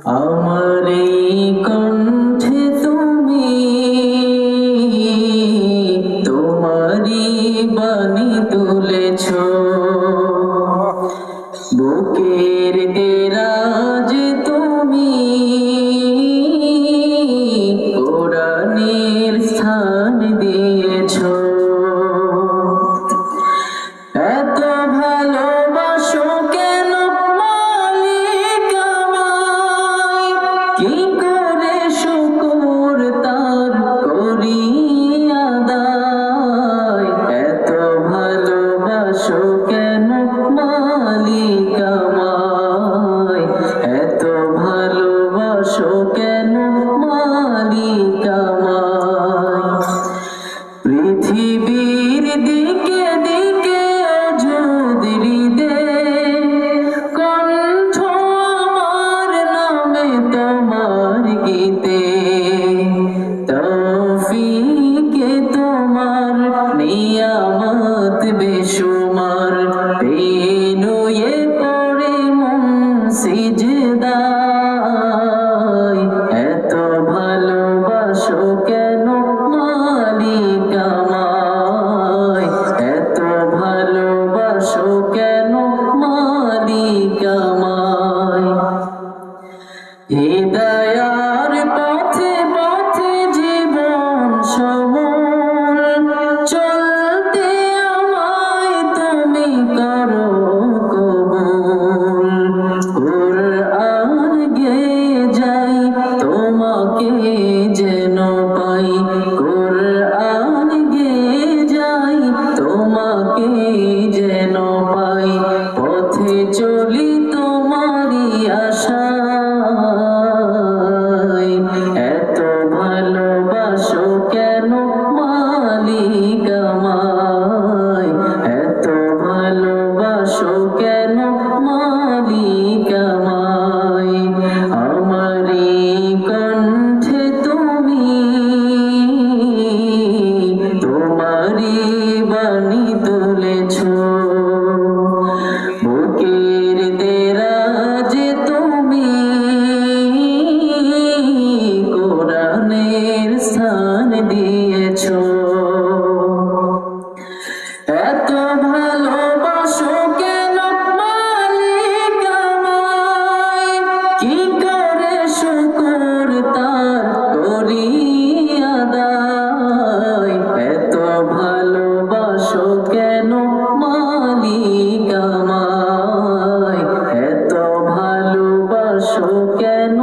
আমার এই কণ্ঠে তুমি তোমারই বাণী তুলেছ, বুকের দেরাজ তুমি কোরআনের স্থান দিয়েছ। এত ভালোবাসো কেন মালিক আমায়, কি করে শুকর তার করি আদায়। এত ভালোবাসো কেন মালিক আমায়, এত ভালোবাসো কেন মালিক আমায়। পৃথিবীর দিকে দিকে কণ্ঠ আমার নামে তোমার গীতে, তৌফিকে তোমার নিয়ামত বেশুমার, পেনুয়ে পড়ে মন সিজদায়। এত ভালোবাসো কেন মালিক আমায়, এত ভালোবাসো কেন মালিক আমায়। হৃদয়ার পথে পথে জীবন সমর, চলতে আমায় তুমি করো কবুল। কুরআন গেয়ে যাই তোমাকে যেন পাই, কুরআন গেয়ে যাই তোমাকে যেন পাই। পথে চলি তোমারই আশায়, এত ভালোবাসো কেন মালিক আমায়, এত ভালোবাসো কেন মালিক আমায়। আমার এই কণ্ঠে তুমি তোমারই বাণী তুলেছ, বুকের দেরাজে তুমি কোরআনের স্থান দিয়েছ। এত ভালোবাসো কেন মালিক আমায়, কি করে শুকর তার করি আদায়। এত ভালোবাসো কেন মালিক আমায়, এত ভালোবাসো কেন